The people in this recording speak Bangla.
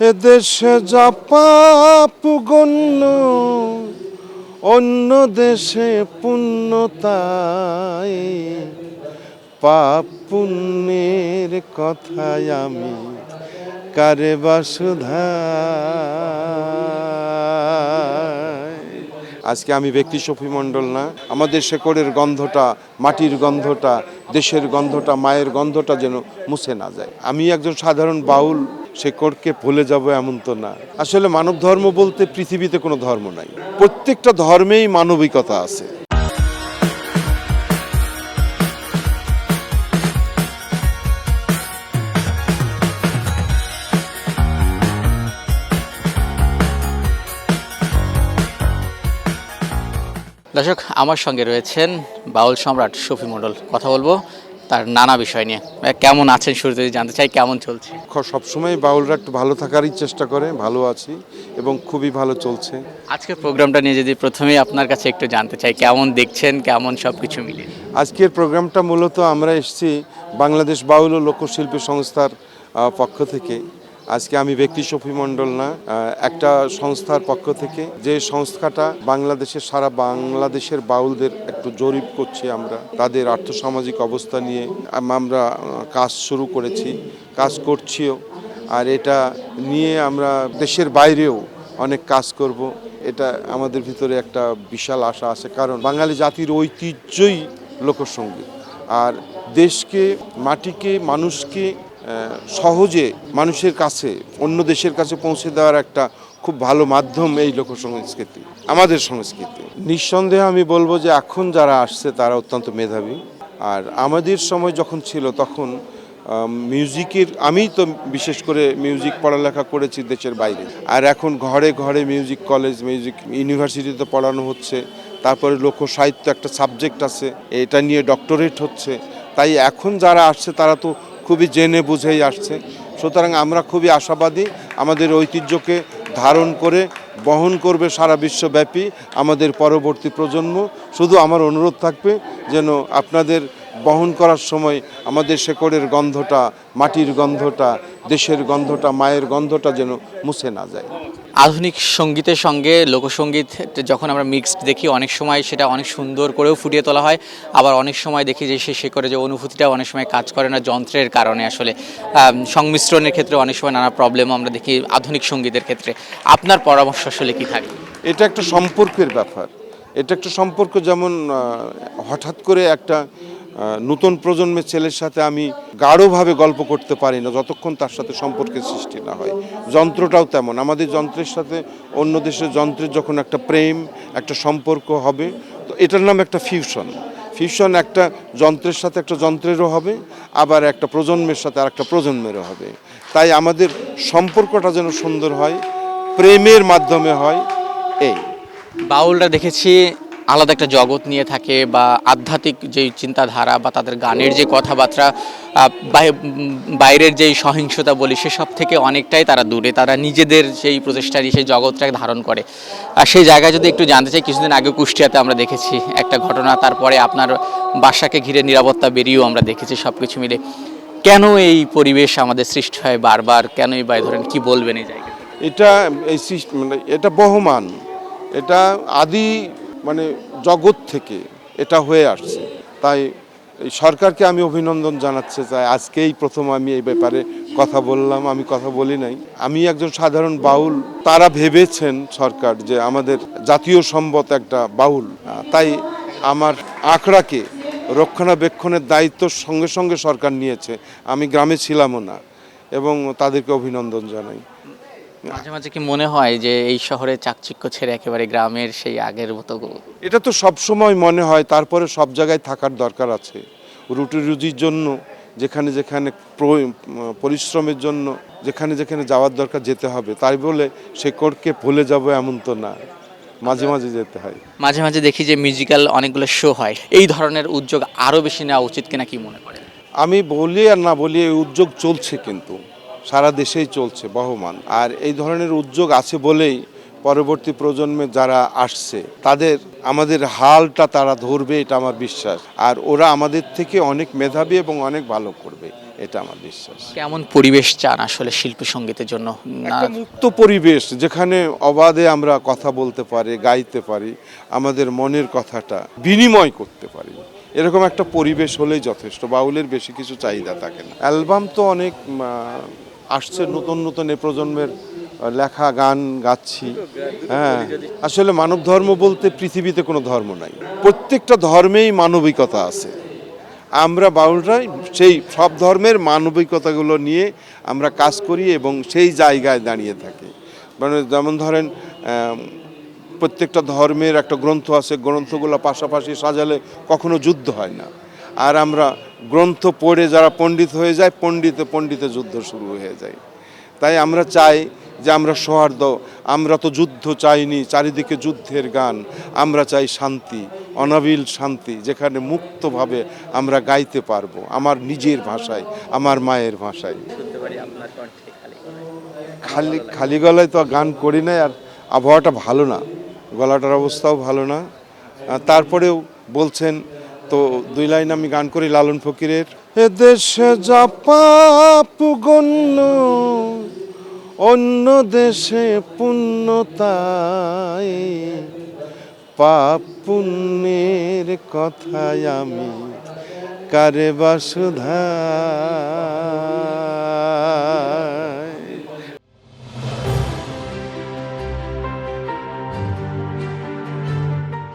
এদেশে যা পাপ গণ্য অন্য দেশে পুণ্যতাই পাপ পুণ্যের কথায় আমি কারে বা শুধাই। আজকে আমি ব্যক্তি শফি মণ্ডল না, আমাদের শেকড়ের গন্ধটা, মাটির গন্ধটা, দেশের গন্ধটা, মায়ের গন্ধটা যেন মুছে না যায়। আমি একজন সাধারণ বাউল, শেকড়কে ভুলে যাব এমন তো না। আসলে মানব ধর্ম বলতে পৃথিবীতে কোনো ধর্ম নাই, প্রত্যেকটা ধর্মেই মানবিকতা আছে। দর্শক, আমার সঙ্গে রয়েছেন বাউল সম্রাট শফি মণ্ডল। কথা বলবো তার নানা বিষয় নিয়ে। কেমন আছেন শুরুতে জানতে চাই, কেমন চলছে? সবসময় বাউলরা একটু ভালো থাকারই চেষ্টা করে, ভালো আছি এবং খুবই ভালো চলছে। আজকের প্রোগ্রামটা নিয়ে যদি প্রথমেই আপনার কাছে একটু জানতে চাই, কেমন দেখছেন, কেমন সব কিছু মিলে? আজকের প্রোগ্রামটা মূলত আমরা এসেছি বাংলাদেশ বাউল ও লোকশিল্পী সংস্থার পক্ষ থেকে। আজকে আমি ব্যক্তি শফি মণ্ডল না, একটা সংস্থার পক্ষ থেকে, যে সংস্থাটা বাংলাদেশের সারা বাংলাদেশের বাউলদের একটু জরিপ করছি আমরা, তাদের আর্থসামাজিক অবস্থা নিয়ে আমরা কাজ শুরু করেছি, কাজ করছিও। আর এটা নিয়ে আমরা দেশের বাইরেও অনেক কাজ করব, এটা আমাদের ভিতরে একটা বিশাল আশা আছে। কারণ বাঙালি জাতির ঐতিহ্যই লোকসঙ্গীত, আর দেশকে, মাটিকে, মানুষকে সহজে মানুষের কাছে, অন্য দেশের কাছে পৌঁছে দেওয়ার একটা খুব ভালো মাধ্যম এই লোকসংস্কৃতি, আমাদের সংস্কৃতি। নিঃসন্দেহে আমি বলবো যে এখন যারা আসছে তারা অত্যন্ত মেধাবী। আর আমাদের সময় যখন ছিল তখন মিউজিকের, আমি তো বিশেষ করে মিউজিক পড়ালেখা করেছি দেশের বাইরে, আর এখন ঘরে ঘরে মিউজিক কলেজ, মিউজিক ইউনিভার্সিটিতে পড়ানো হচ্ছে। তারপরে লোক সাহিত্য একটা সাবজেক্ট আছে, এটা নিয়ে ডক্টরেট হচ্ছে। তাই এখন যারা আসছে তারা তো খুবই জেনে বুঝেই আসছে। সুতরাং আমরা খুবই আশাবাদী, আমাদের ঐতিহ্যকে ধারণ করে বহন করবে সারা বিশ্বব্যাপী আমাদের পরবর্তী প্রজন্ম। শুধু আমার অনুরোধ থাকবে যেন আপনাদের বহন করার সময় আমাদের শেকড়ের গন্ধটা, মাটির গন্ধটা, দেশের গন্ধটা, মায়ের গন্ধটা যেন মুছে না যায়। আধুনিক সঙ্গীতের সঙ্গে লোকসঙ্গীত যখন আমরা মিক্সড দেখি, অনেক সময় সেটা অনেক সুন্দর করেও ফুটিয়ে তোলা হয়, আবার অনেক সময় দেখি যে সে করে যে অনুভূতিটা অনেক সময় কাজ করে না যন্ত্রের কারণে। আসলে সংমিশ্রণের ক্ষেত্রে অনেক সময় নানা প্রবলেম আমরা দেখি আধুনিক সঙ্গীতের ক্ষেত্রে। আপনার পরামর্শ আসলে কি থাকে? এটা একটা সম্পর্কের ব্যাপার, এটা একটা সম্পর্ক। যেমন হঠাৎ করে একটা নতুন প্রজন্মের ছেলের সাথে আমি গাঢ়ভাবে গল্প করতে পারি না যতক্ষণ তার সাথে সম্পর্কের সৃষ্টি না হয়। যন্ত্রটাও তেমন, আমাদের যন্ত্রের সাথে অন্য দেশের যন্ত্রের যখন একটা প্রেম, একটা সম্পর্ক হবে, তো এটার নাম একটা ফিউশন। ফিউশন একটা যন্ত্রের সাথে একটা যন্ত্রেরও হবে, আবার একটা প্রজন্মের সাথে আর একটা প্রজন্মেরও হবে। তাই আমাদের সম্পর্কটা যেন সুন্দর হয়, প্রেমের মাধ্যমে হয়। এই বাউলরা দেখেছি আলাদা একটা জগৎ নিয়ে থাকে, বা আধ্যাত্মিক যেই চিন্তাধারা বা তাদের গানের যে কথাবার্তা, বাইরের যেই সহিংসতা বলি সেসব থেকে অনেকটাই তারা দূরে, তারা নিজেদের সেই প্রচেষ্টারই সেই জগৎটাকে ধারণ করে। আর সেই জায়গায় যদি একটু জানতে চাই, কিছুদিন আগে কুষ্টিয়াতে আমরা দেখেছি একটা ঘটনা, তারপরে আপনার বাসাকে ঘিরে নিরাপত্তা বেরিয়েও আমরা দেখেছি। সব কিছু মিলে কেন এই পরিবেশ আমাদের সৃষ্টি হয় বারবার, কেনই বা ধরেন কি বলবেন এই জায়গায়? এটা এই মানে এটা বহমান, এটা আদি মানে জগৎ থেকে এটা হয়ে আসছে। তাই এই সরকারকে আমি অভিনন্দন জানাচ্ছি। চাই আজকেই প্রথম আমি এই ব্যাপারে কথা বললাম, আমি কথা বলি নাই। আমি একজন সাধারণ বাউল, তারা ভেবেছেন সরকার যে আমাদের জাতীয় সম্পদ একটা বাউল, তাই আমার আখড়াকে রক্ষণাবেক্ষণের দায়িত্ব সঙ্গে সঙ্গে সরকার নিয়েছে। আমি গ্রামে ছিলামও না, এবং তাদেরকে অভিনন্দন জানাই। মাঝে মাঝে কি মনে হয় যে এই শহরে চাকচিক্য ছেড়ে একেবারে গ্রামের সেই আগের মতো? এটা তো সব সময় মনে হয়, তারপরে সব জায়গায় থাকার দরকার আছে। রুটি রুজির জন্য যেখানে যেখানে পরিশ্রমের জন্য যেখানে যেখানে যাওয়ার দরকার যেতে হবে, তাই বলে শেকড়কে ভুলে যাব এমন তো না, মাঝে মাঝে যেতে হয়। মাঝে মাঝে দেখি যে মিউজিক্যাল অনেকগুলো শো হয়, এই ধরনের উদ্যোগ আরও বেশি নেওয়া উচিত কিনা, কি মনে করেন? আমি বলি আর না বলি, এই উদ্যোগ চলছে, কিন্তু সারা দেশেই চলছে বহমান। আর এই ধরনের উদ্যোগ আছে বলেই পরবর্তী প্রজন্মে যারা আসছে তাদের আমাদের হালটা তারা ধরবে, এটা আমার বিশ্বাস। আর ওরা আমাদের থেকে অনেক মেধাবী এবং অনেক ভালো করবে, এটা আমার বিশ্বাস। কেমন পরিবেশ চান আসলে শিল্পী সঙ্গীতের জন্য? একটা মুক্ত পরিবেশ যেখানে অবাধে আমরা কথা বলতে পারি, গাইতে পারি, আমাদের মনের কথাটা বিনিময় করতে পারি, এরকম একটা পরিবেশ হলেই যথেষ্ট। বাউলের বেশি কিছু চাহিদা থাকে না। অ্যালবাম তো অনেক আসছে, নতুন নতুন এ প্রজন্মের লেখা গান গাচ্ছি। হ্যাঁ, আসলে মানব ধর্ম বলতে পৃথিবীতে কোনো ধর্ম নাই, প্রত্যেকটা ধর্মেই মানবিকতা আছে। আমরা বাউলরাই সেই সব ধর্মের মানবিকতাগুলো নিয়ে আমরা কাজ করি এবং সেই জায়গায় দাঁড়িয়ে থাকি। মানে যেমন ধরেন প্রত্যেকটা ধর্মের একটা গ্রন্থ আছে, গ্রন্থগুলো পাশাপাশি সাজালে কখনো যুদ্ধ হয় না। আর আমরা গ্রন্থ পড়ে যারা পণ্ডিত হয়ে যায়, পণ্ডিতে যুদ্ধ শুরু হয়ে যায়। তাই আমরা চাই যে আমরা সৌহার্দ্য, আমরা তো যুদ্ধ চাইনি, চারিদিকে যুদ্ধের গান, আমরা চাই শান্তি, অনাবিল শান্তি, যেখানে মুক্তভাবে আমরা গাইতে পারবো আমার নিজের ভাষায়, আমার মায়ের ভাষায়। খালি গলায় তো গান করি না, আর আবহাওয়াটা ভালো না, গলাটার অবস্থাও ভালো না। তারপরেও বলছেন তো 2 লাইন আমি গান করি লালন ফকিরের। এ দেশে যা পাপ গণ্য, অন্য দেশে পুণ্যতাই, পাপ পুণ্যের কথায় আমি কারে বা শুধাই।